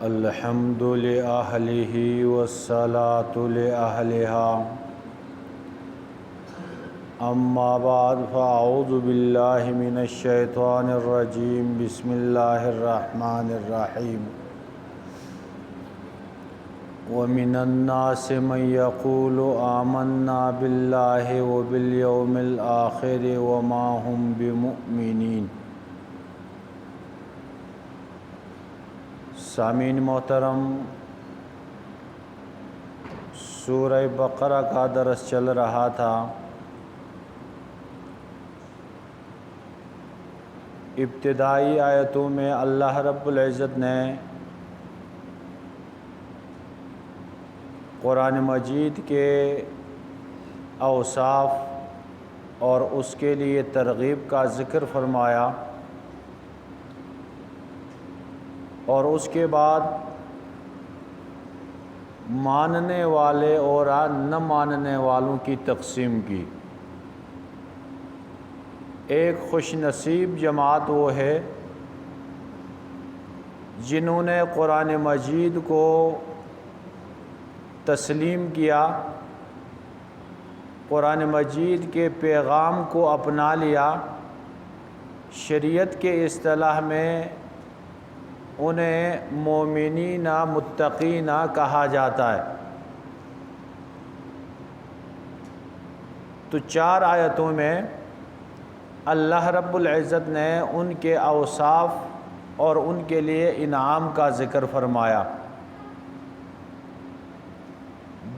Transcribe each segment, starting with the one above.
الحمد لأهله والصلاة لأهلها أما بعد فأعوذ بالله من الشيطان الرجيم بسم الله الرحمن الرحيم ومن الناس من يقول آمنا بالله وباليوم الآخر وما هم بمؤمنين۔ سامعین محترم، سورہ بقرہ کا درس چل رہا تھا۔ ابتدائی آیتوں میں اللہ رب العزت نے قرآن مجید کے اوصاف اور اس کے لیے ترغیب کا ذکر فرمایا، اور اس کے بعد ماننے والے اور نہ ماننے والوں کی تقسیم کی۔ ایک خوش نصیب جماعت وہ ہے جنہوں نے قرآن مجید کو تسلیم کیا، قرآن مجید کے پیغام کو اپنا لیا۔ شریعت کے اصطلاح میں انہیں مومنین متقین کہا جاتا ہے۔ تو 4 آیتوں میں اللہ رب العزت نے ان کے اوصاف اور ان کے لیے انعام کا ذکر فرمایا۔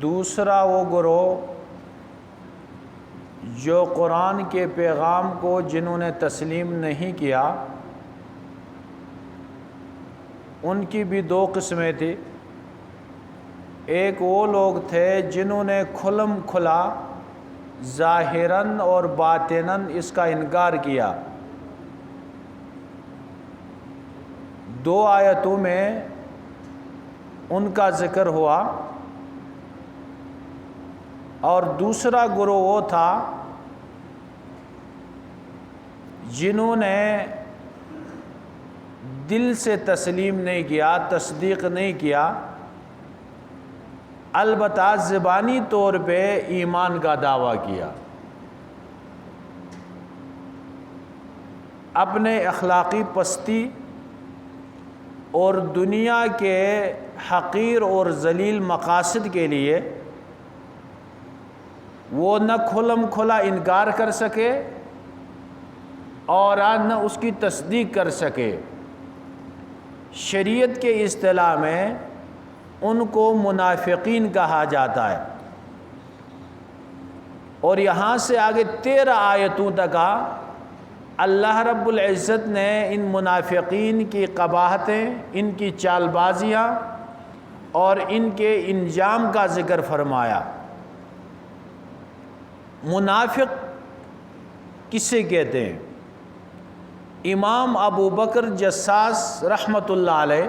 دوسرا وہ گروہ جو قرآن کے پیغام کو جنہوں نے تسلیم نہیں کیا، ان کی بھی 2 قسمیں تھیں۔ ایک وہ لوگ تھے جنہوں نے کھلم کھلا ظاہراً اور باطناً اس کا انکار کیا۔ 2 آیتوں میں ان کا ذکر ہوا۔ اور دوسرا گروہ وہ تھا جنہوں نے دل سے تسلیم نہیں کیا، تصدیق نہیں کیا، البتہ زبانی طور پہ ایمان کا دعویٰ کیا۔ اپنے اخلاقی پستی اور دنیا کے حقیر اور ذلیل مقاصد کے لیے وہ نہ کھلم کھلا انکار کر سکے اور نہ اس کی تصدیق کر سکے۔ شریعت کے اصطلاح میں ان کو منافقین کہا جاتا ہے۔ اور یہاں سے آگے 13 آیتوں تک اللہ رب العزت نے ان منافقین کی قباحتیں، ان کی چال بازیاں اور ان کے انجام کا ذکر فرمایا۔ منافق کسے کہتے ہیں؟ امام ابو بکر جساس رحمۃ اللہ علیہ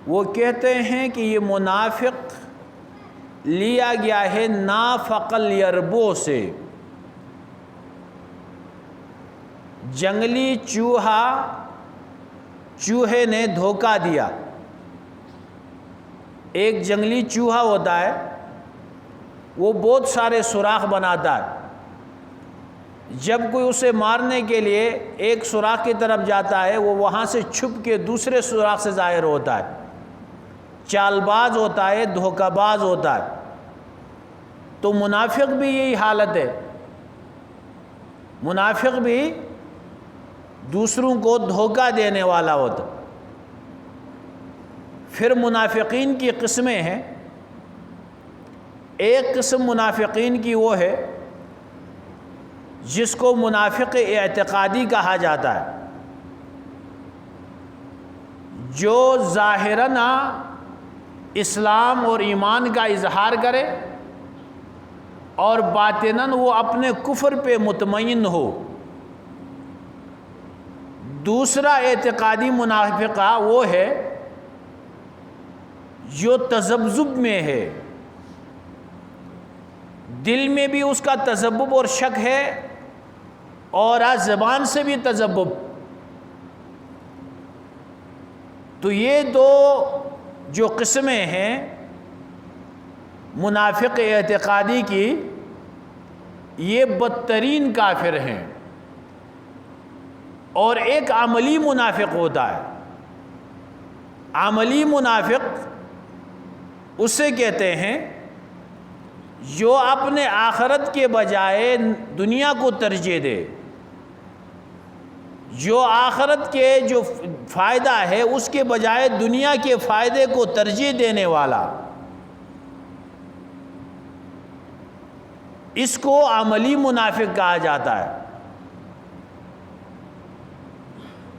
وہ کہتے ہیں کہ یہ منافق لیا گیا ہے نافق الیربو سے۔ جنگلی چوہے نے دھوکہ دیا۔ ایک جنگلی چوہا ہوتا ہے، وہ بہت سارے سوراخ بناتا ہے۔ جب کوئی اسے مارنے کے لیے ایک سوراخ کی طرف جاتا ہے، وہ وہاں سے چھپ کے دوسرے سوراخ سے ظاہر ہوتا ہے۔ چال باز ہوتا ہے، دھوکہ باز ہوتا ہے۔ تو منافق بھی یہی حالت ہے۔ منافق بھی دوسروں کو دھوکہ دینے والا ہوتا۔ پھر منافقین کی قسمیں ہیں۔ ایک قسم منافقین کی وہ ہے جس کو منافق اعتقادی کہا جاتا ہے، جو ظاہراً اسلام اور ایمان کا اظہار کرے اور باطناً وہ اپنے کفر پہ مطمئن ہو۔ دوسرا اعتقادی منافقہ وہ ہے جو تذبذب میں ہے، دل میں بھی اس کا تذبذب اور شک ہے اور زبان سے بھی تذبذب۔ تو یہ دو جو قسمیں ہیں منافق اعتقادی کی، یہ بدترین کافر ہیں. اور ایک عملی منافق ہوتا ہے. عملی منافق اسے کہتے ہیں جو اپنے آخرت کے بجائے دنیا کو ترجیح دے، جو آخرت کے جو فائدہ ہے اس کے بجائے دنیا کے فائدے کو ترجیح دینے والا، اس کو عملی منافق کہا جاتا ہے.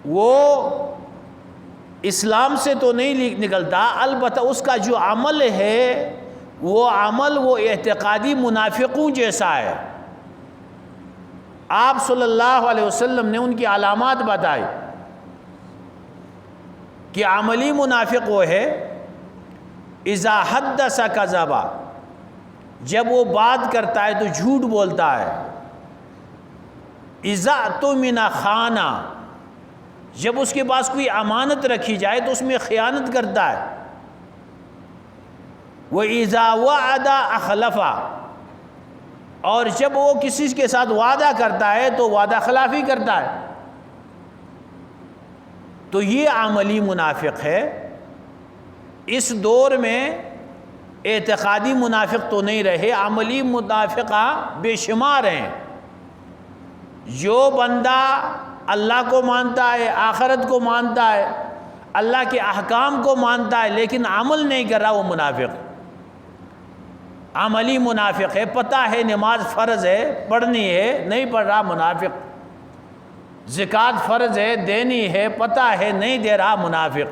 وہ اسلام سے تو نہیں نکلتا، البتہ اس کا جو عمل ہے وہ عمل وہ اعتقادی منافقوں جیسا ہے. آپ صلی اللہ علیہ وسلم نے ان کی علامات بتائی کہ عملی منافق وہ ہے اذا حدث کذب، جب وہ بات کرتا ہے تو جھوٹ بولتا ہے. اذا اؤتمن خان، جب اس کے پاس کوئی امانت رکھی جائے تو اس میں خیانت کرتا ہے. وَإِذَا وَعَدَ أَخْلَفَ، اور جب وہ کسی کے ساتھ وعدہ کرتا ہے تو وعدہ خلافی کرتا ہے. تو یہ عملی منافق ہے. اس دور میں اعتقادی منافق تو نہیں رہے، عملی منافقہ بے شمار ہیں. جو بندہ اللہ کو مانتا ہے، آخرت کو مانتا ہے، اللہ کے احکام کو مانتا ہے، لیکن عمل نہیں کر رہا، وہ منافق عملی منافق ہے. پتہ ہے نماز فرض ہے، پڑھنی ہے، نہیں پڑھ رہا، منافق. زکوٰۃ فرض ہے، دینی ہے، پتہ ہے نہیں دے رہا، منافق.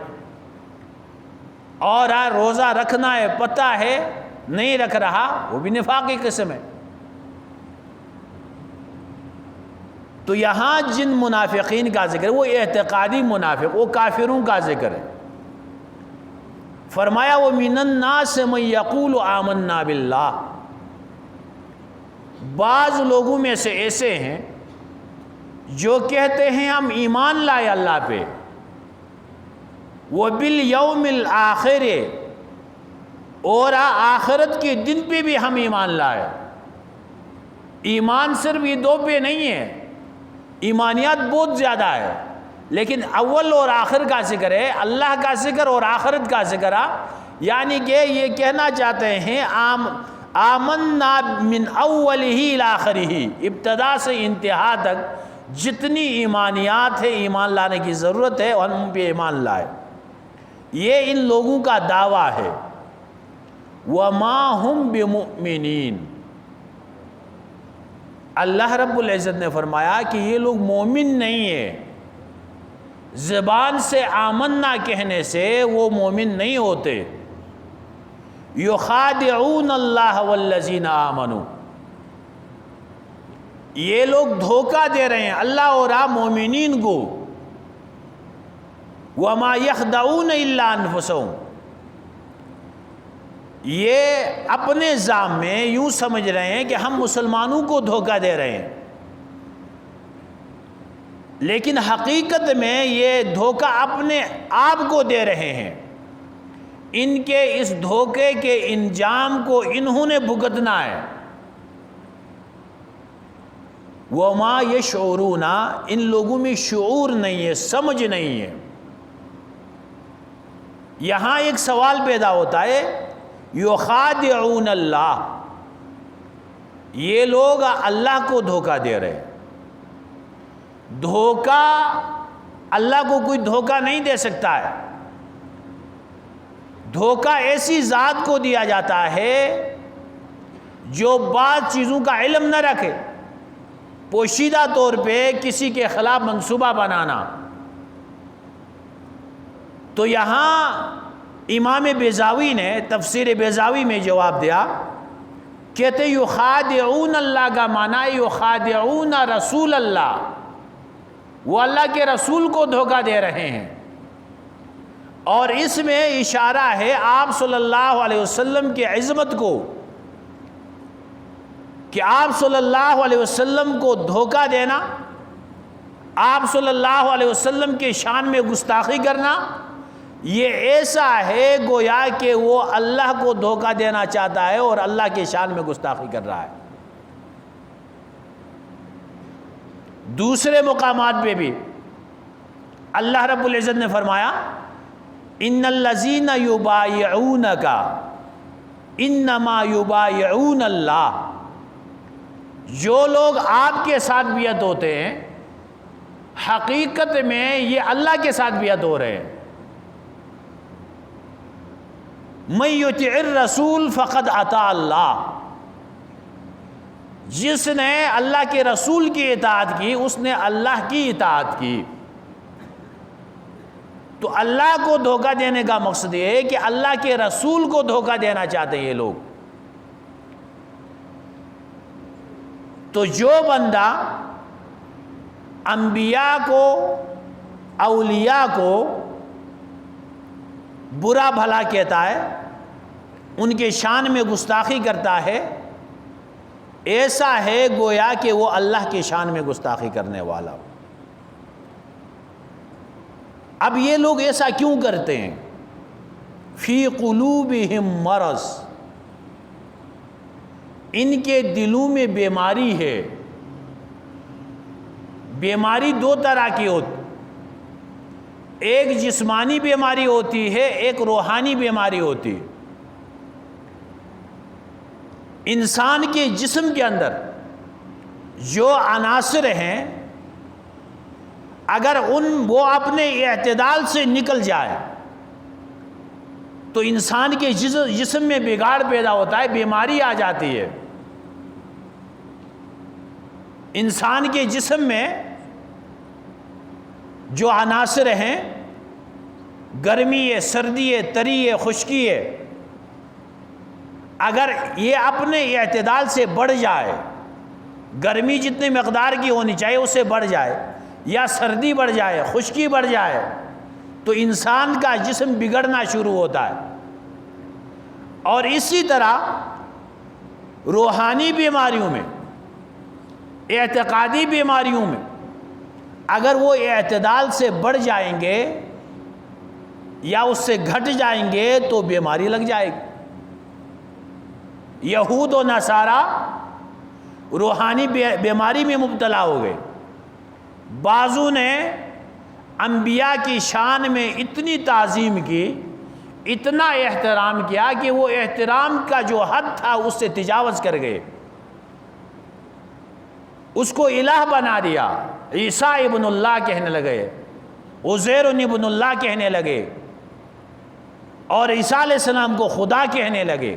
اور روزہ رکھنا ہے، پتہ ہے نہیں رکھ رہا، وہ بھی نفاقی قسم ہے. تو یہاں جن منافقین کا ذکر ہے وہ اعتقادی منافق، وہ کافروں کا ذکر ہے. فرمایا وَمِنَ النَّاسِ مَن يَقُولُ آمَنَّا بِاللَّهِ، بعض لوگوں میں سے ایسے ہیں جو کہتے ہیں ہم ایمان لائے اللہ پہ، وَبِالْيَوْمِ الْآخِرِ، اور آخرت کے دن پہ بھی ہم ایمان لائے. ایمان صرف یہ دو پہ نہیں ہے، ایمانیات بہت زیادہ ہے، لیکن اول اور آخر کا ذکر ہے، اللہ کا ذکر اور آخرت کا ذکر ہے. یعنی کہ یہ کہنا چاہتے ہیں آمنا من اولہ الی آخرہ، ابتدا سے انتہا تک جتنی ایمانیات ہے ایمان لانے کی ضرورت ہے اور ہم پہ ایمان لائے. یہ ان لوگوں کا دعویٰ ہے. وَمَا هُمْ بِمُؤْمِنِينَ، اللہ رب العزت نے فرمایا کہ یہ لوگ مومن نہیں ہیں. زبان سے آمنا کہنے سے وہ مومن نہیں ہوتے. یخادعون اللہ والذین آمنوا، یہ لوگ دھوکہ دے رہے ہیں اللہ اور مومنین کو. وما یخدعون الا انفسهم، یہ اپنے ذات میں یوں سمجھ رہے ہیں کہ ہم مسلمانوں کو دھوکہ دے رہے ہیں، لیکن حقیقت میں یہ دھوکہ اپنے آپ کو دے رہے ہیں. ان کے اس دھوکے کے انجام کو انہوں نے بھگتنا ہے. وما یشعرون، ان لوگوں میں شعور نہیں ہے، سمجھ نہیں ہے. یہاں ایک سوال پیدا ہوتا ہے، یخادعون اللہ، یہ لوگ اللہ کو دھوکہ دے رہے ہیں. دھوکہ اللہ کو کوئی دھوکہ نہیں دے سکتا ہے. دھوکہ ایسی ذات کو دیا جاتا ہے جو بعض چیزوں کا علم نہ رکھے، پوشیدہ طور پہ کسی کے خلاف منصوبہ بنانا. تو یہاں امام بیضاوی نے تفسیر بیضاوی میں جواب دیا، کہتے یخادعون اللہ کا معنی یخادعون رسول اللہ، وہ اللہ کے رسول کو دھوکہ دے رہے ہیں. اور اس میں اشارہ ہے آپ صلی اللہ علیہ وسلم کی عظمت کو، کہ آپ صلی اللہ علیہ وسلم کو دھوکہ دینا، آپ صلی اللہ علیہ وسلم کے شان میں گستاخی کرنا، یہ ایسا ہے گویا کہ وہ اللہ کو دھوکہ دینا چاہتا ہے اور اللہ کی شان میں گستاخی کر رہا ہے۔ دوسرے مقامات پہ بھی اللہ رب العزت نے فرمایا ان الذین یبایعونک انما یبایعون اللہ، جو لوگ آپ کے ساتھ بیعت ہوتے ہیں حقیقت میں یہ اللہ کے ساتھ بیعت ہو رہے ہیں۔ من یطع الرسول فقد اطاع اللہ، جس نے اللہ کے رسول کی اطاعت کی اس نے اللہ کی اطاعت کی۔ تو اللہ کو دھوکہ دینے کا مقصد یہ ہے کہ اللہ کے رسول کو دھوکہ دینا چاہتے ہیں یہ لوگ۔ تو جو بندہ انبیاء کو، اولیاء کو برا بھلا کہتا ہے، ان کے شان میں گستاخی کرتا ہے، ایسا ہے گویا کہ وہ اللہ کی شان میں گستاخی کرنے والا ہو۔ اب یہ لوگ ایسا کیوں کرتے ہیں؟ فی قلوبہم مرض، ان کے دلوں میں بیماری ہے۔ بیماری دو طرح کی ہوتی، ایک جسمانی بیماری ہوتی ہے، ایک روحانی بیماری ہوتی ہے۔ انسان کے جسم کے اندر جو عناصر ہیں اگر وہ اپنے اعتدال سے نکل جائے تو انسان کے جسم میں بگاڑ پیدا ہوتا ہے، بیماری آ جاتی ہے۔ انسان کے جسم میں جو عناصر ہیں، گرمی ہے، سردی ہے، تری ہے، خشکی ہے، اگر یہ اپنے اعتدال سے بڑھ جائے، گرمی جتنی مقدار کی ہونی چاہیے اس سے بڑھ جائے، یا سردی بڑھ جائے، خشکی بڑھ جائے، تو انسان کا جسم بگڑنا شروع ہوتا ہے۔ اور اسی طرح روحانی بیماریوں میں، اعتقادی بیماریوں میں اگر وہ اعتدال سے بڑھ جائیں گے یا اس سے گھٹ جائیں گے تو بیماری لگ جائے گی۔ یہود و نصارہ روحانی بیماری میں مبتلا ہو گئے۔ بعضوں نے انبیاء کی شان میں اتنی تعظیم کی، اتنا احترام کیا کہ وہ احترام کا جو حد تھا اس سے تجاوز کر گئے، اس کو الہ بنا دیا۔ عیسیٰ ابن اللہ کہنے لگے، عزیر ابن اللہ کہنے لگے، اور عیسیٰ علیہ السلام کو خدا کہنے لگے۔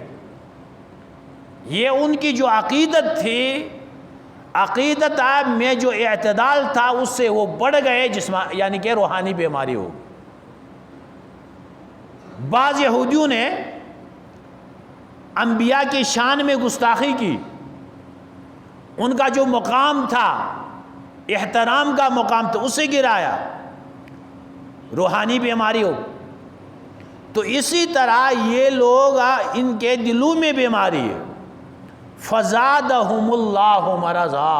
یہ ان کی جو عقیدت تھی، عقیدت میں جو اعتدال تھا اس سے وہ بڑھ گئے، یعنی کہ روحانی بیماری ہو۔ بعض یہودیوں نے انبیاء کی شان میں گستاخی کی، ان کا جو مقام تھا، احترام کا مقام تھا، اسے گرایا، روحانی بیماری ہو۔ تو اسی طرح یہ لوگ، ان کے دلوں میں بیماری ہے۔ فزادہم اللہ مرضا،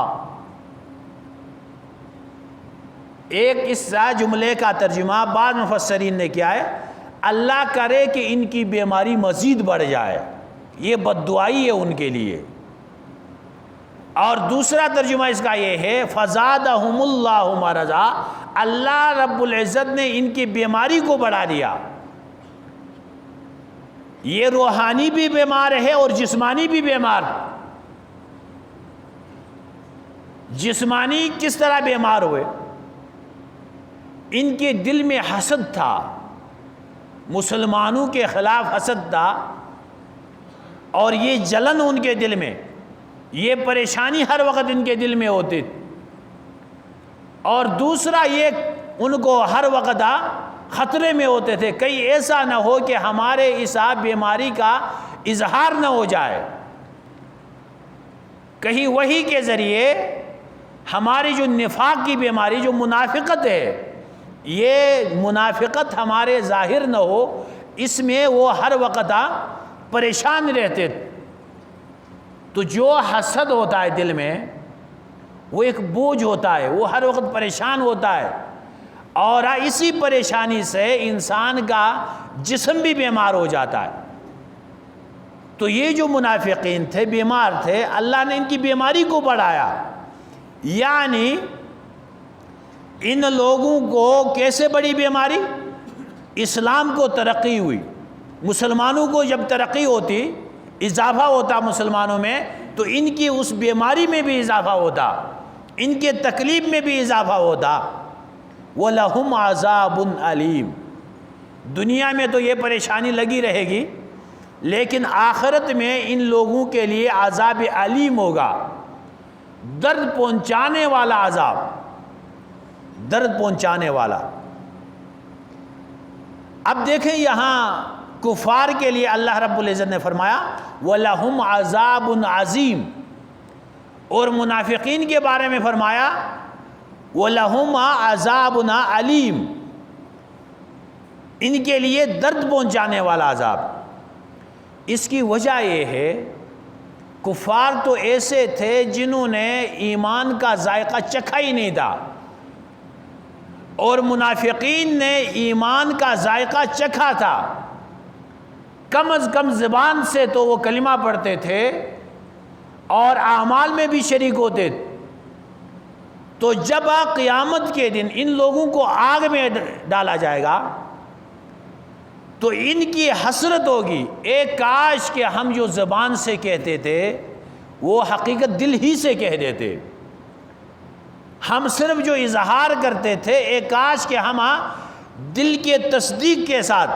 ایک اس جملے کا ترجمہ بعض مفسرین نے کیا ہے، اللہ کرے کہ ان کی بیماری مزید بڑھ جائے، یہ بد دعائی ہے ان کے لیے۔ اور دوسرا ترجمہ اس کا یہ ہے فزادہم اللہ مرضا، اللہ رب العزت نے ان کی بیماری کو بڑھا دیا۔ یہ روحانی بھی بیمار ہے اور جسمانی بھی بیمار۔ جسمانی کس طرح بیمار ہوئے؟ ان کے دل میں حسد تھا، مسلمانوں کے خلاف حسد تھا، اور یہ جلن ان کے دل میں، یہ پریشانی ہر وقت ان کے دل میں ہوتی تھی۔ اور دوسرا یہ ان کو ہر وقت خطرے میں ہوتے تھے، کہیں ایسا نہ ہو کہ ہمارے اس بیماری کا اظہار نہ ہو جائے، کہیں وحی کے ذریعے ہماری جو نفاق کی بیماری، جو منافقت ہے، یہ منافقت ہمارے ظاہر نہ ہو، اس میں وہ ہر وقت پریشان رہتے تھے۔ تو جو حسد ہوتا ہے دل میں، وہ ایک بوجھ ہوتا ہے، وہ ہر وقت پریشان ہوتا ہے۔ اور اسی پریشانی سے انسان کا جسم بھی بیمار ہو جاتا ہے۔ تو یہ جو منافقین تھے، بیمار تھے، اللہ نے ان کی بیماری کو بڑھایا، یعنی ان لوگوں کو کیسے بڑی بیماری؟ اسلام کو ترقی ہوئی، مسلمانوں کو جب ترقی ہوتی، اضافہ ہوتا مسلمانوں میں، تو ان کی اس بیماری میں بھی اضافہ ہوتا، ان کے تکلیف میں بھی اضافہ ہوتا۔ وَلَهُمْ عَذَابٌ عَلِيمٌ، دنیا میں تو یہ پریشانی لگی رہے گی، لیکن آخرت میں ان لوگوں کے لیے عذاب علیم ہوگا، درد پہنچانے والا عذاب، درد پہنچانے والا۔ اب دیکھیں یہاں کفار کے لیے اللہ رب العزت نے فرمایا وَلَهُمْ عَذَابٌ عَظِيمٌ، اور منافقین کے بارے میں فرمایا وَلَهُمْ عَذَابٌ عَلِيمٌ، ان کے لیے درد پہنچانے والا عذاب۔ اس کی وجہ یہ ہے کفار تو ایسے تھے جنہوں نے ایمان کا ذائقہ چکھا ہی نہیں تھا، اور منافقین نے ایمان کا ذائقہ چکھا تھا، کم از کم زبان سے تو وہ کلمہ پڑھتے تھے اور اعمال میں بھی شریک ہوتے تھے۔ تو جب قیامت کے دن ان لوگوں کو آگ میں ڈالا جائے گا تو ان کی حسرت ہوگی، اے کاش کہ ہم جو زبان سے کہتے تھے وہ حقیقت دل ہی سے کہہ دیتے، ہم صرف جو اظہار کرتے تھے، اے کاش کہ ہم دل کے تصدیق کے ساتھ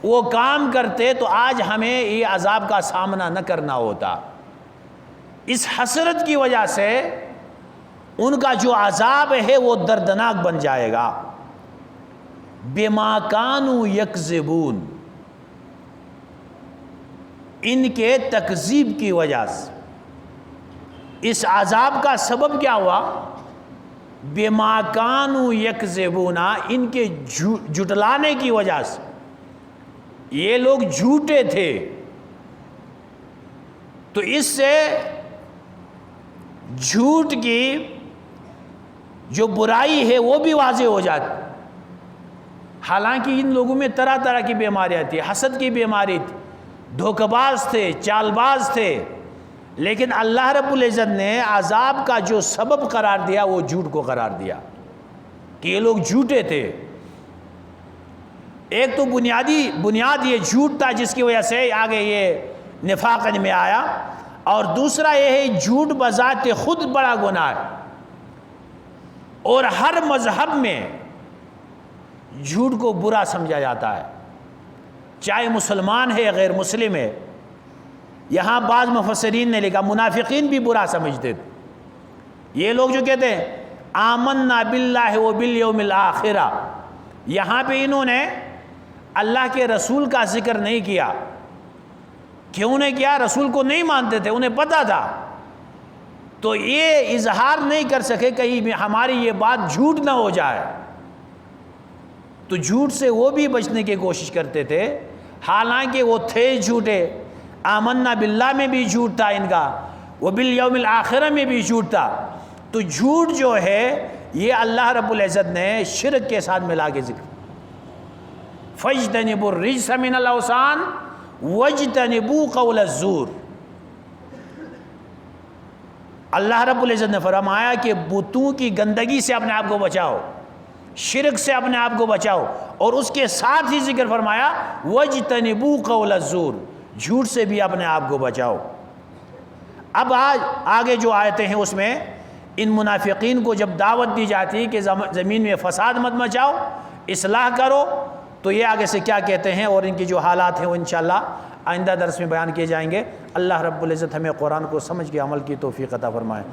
وہ کام کرتے تو آج ہمیں یہ عذاب کا سامنا نہ کرنا ہوتا۔ اس حسرت کی وجہ سے ان کا جو عذاب ہے وہ دردناک بن جائے گا۔ بما کانوا یکذبون، ان کے تکذیب کی وجہ سے۔ اس عذاب کا سبب کیا ہوا؟ بما کانوا یکذبون، ان کے جھٹلانے کی وجہ سے۔ یہ لوگ جھوٹے تھے، تو اس سے جھوٹ کی جو برائی ہے وہ بھی واضح ہو جاتی۔ حالانکہ ان لوگوں میں طرح طرح کی بیماریاں تھیں، حسد کی بیماری تھی، دھوکہ باز تھے، چال باز تھے، لیکن اللہ رب العزت نے عذاب کا جو سبب قرار دیا وہ جھوٹ کو قرار دیا کہ یہ لوگ جھوٹے تھے۔ ایک تو بنیاد یہ جھوٹ تھا جس کی وجہ سے آگے یہ نفاق میں آیا، اور دوسرا یہ ہے جھوٹ بذات خود بڑا گناہ ہے، اور ہر مذہب میں جھوٹ کو برا سمجھا جاتا ہے، چاہے مسلمان ہے یا غیر مسلم ہے۔ یہاں بعض مفسرین نے لکھا منافقین بھی برا سمجھتے تھے، یہ لوگ جو کہتے ہیں آمنا باللہ وبالیوم الآخرہ، یہاں پہ انہوں نے اللہ کے رسول کا ذکر نہیں کیا۔ کیوں نہیں کیا؟ رسول کو نہیں مانتے تھے، انہیں پتہ تھا، تو یہ اظہار نہیں کر سکے کہیں ہماری یہ بات جھوٹ نہ ہو جائے، تو جھوٹ سے وہ بھی بچنے کی کوشش کرتے تھے، حالانکہ وہ تھے جھوٹے۔ آمنا باللہ میں بھی جھوٹ تھا ان کا، وبالیوم الآخرہ میں بھی جھوٹ تھا۔ تو جھوٹ جو ہے یہ اللہ رب العزت نے شرک کے ساتھ ملا کے ذکر، فَاجْتَنِبُوا الرِّجْسَ مِنَ الْأَوْثَانِ وَاجْتَنِبُوا قَوْلَ الزُّورِ۔ اللہ رب العزت نے فرمایا کہ بتوں کی گندگی سے اپنے آپ کو بچاؤ، شرک سے اپنے آپ کو بچاؤ، اور اس کے ساتھ ہی ذکر فرمایا وَاجْتَنِبُوا قَوْلَ الزُّورِ، جھوٹ سے بھی اپنے آپ کو بچاؤ۔ اب آگے جو آیتیں ہیں اس میں ان منافقین کو جب دعوت دی جاتی ہے کہ زمین میں فساد مت مچاؤ، اصلاح کرو، تو یہ آگے سے کیا کہتے ہیں اور ان کی جو حالات ہیں وہ انشاءاللہ آئندہ درس میں بیان کیے جائیں گے۔ اللہ رب العزت ہمیں قرآن کو سمجھ کے عمل کی توفیق عطا فرمائے۔